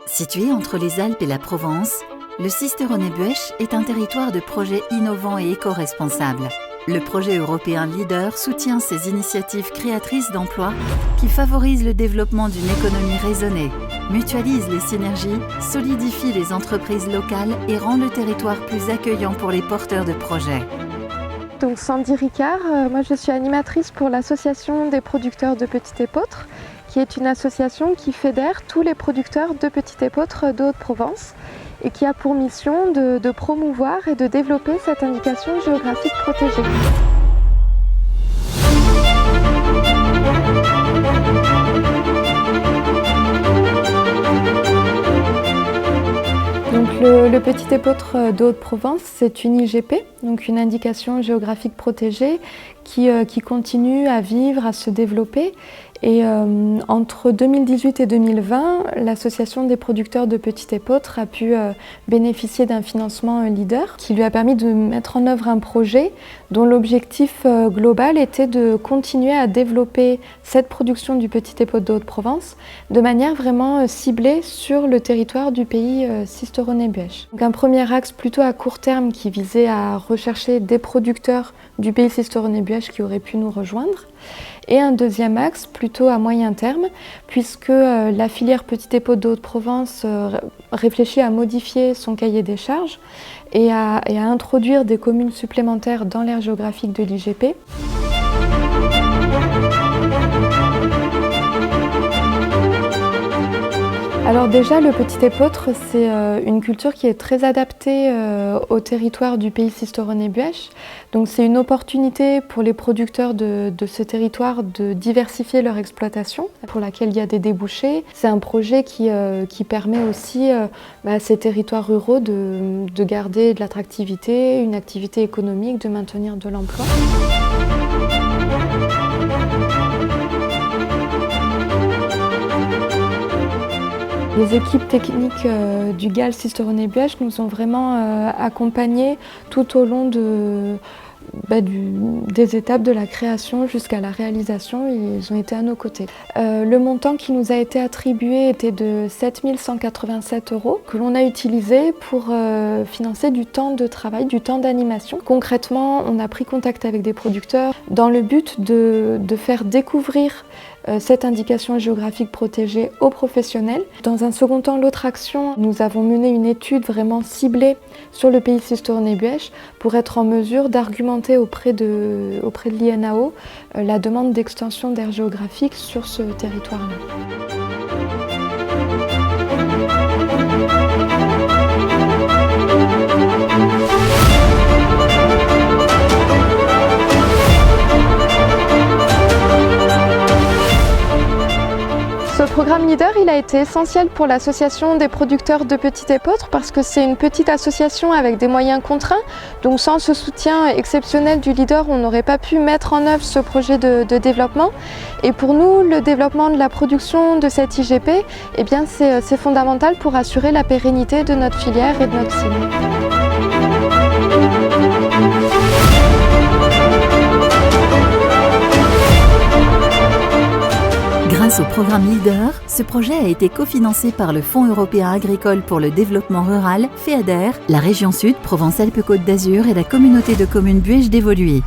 Situé entre les Alpes et la Provence, le Sisteronne-Buech est un territoire de projets innovants et éco-responsables. Le projet européen Leader soutient ces initiatives créatrices d'emplois qui favorisent le développement d'une économie raisonnée, mutualise les synergies, solidifie les entreprises locales et rend le territoire plus accueillant pour les porteurs de projets. Donc Sandy Ricard, moi je suis animatrice pour l'association des producteurs de Petit Épeautre, qui est une association qui fédère tous les producteurs de Petit Épeautre de Haute-Provence et qui a pour mission de promouvoir et de développer cette indication géographique protégée. Donc le Petit Épeautre de Haute-Provence, c'est une IGP, donc une indication géographique protégée qui continue à vivre, à se développer. Et entre 2018 et 2020, l'association des producteurs de Petit Épeautre a pu bénéficier d'un financement Leader qui lui a permis de mettre en œuvre un projet dont l'objectif global était de continuer à développer cette production du Petit Épeautre de Haute-Provence de manière vraiment ciblée sur le territoire du pays Sisteronne-Buech. Donc un premier axe plutôt à court terme qui visait à rechercher des producteurs du pays Sisteronne-Buech qui auraient pu nous rejoindre. Et un deuxième axe plutôt à moyen terme, puisque la filière Petit Épeautre de Haute-Provence réfléchit à modifier son cahier des charges et à introduire des communes supplémentaires dans l'aire géographique de l'IGP. Alors déjà, le Petit Épeautre, c'est une culture qui est très adaptée au territoire du pays Sisteronne-Buech. Donc c'est une opportunité pour les producteurs de ce territoire de diversifier leur exploitation, pour laquelle il y a des débouchés. C'est un projet qui permet aussi à ces territoires ruraux de garder de l'attractivité, une activité économique, de maintenir de l'emploi. Les équipes techniques du GAL Sisteronne-Buech nous ont vraiment accompagnés tout au long des étapes de la création jusqu'à la réalisation. Ils ont été à nos côtés. Le montant qui nous a été attribué était de 7 187 € que l'on a utilisé pour financer du temps de travail, du temps d'animation. Concrètement, on a pris contact avec des producteurs dans le but de faire découvrir cette indication géographique protégée aux professionnels. Dans un second temps, l'autre action, nous avons mené une étude vraiment ciblée sur le pays Sisteronne-Buech pour être en mesure d'argumenter auprès de l'INAO la demande d'extension d'aire géographique sur ce territoire-là. Ce programme Leader, il a été essentiel pour l'association des producteurs de Petit Épeautre parce que c'est une petite association avec des moyens contraints. Donc sans ce soutien exceptionnel du Leader, on n'aurait pas pu mettre en œuvre ce projet de développement. Et pour nous, le développement de la production de cette IGP, eh bien, c'est fondamental pour assurer la pérennité de notre filière et de notre cible. Grâce au programme Leader, ce projet a été cofinancé par le Fonds européen agricole pour le développement rural, FEADER, la région Sud, Provence-Alpes-Côte d'Azur et la communauté de communes Buech d'Évoluer.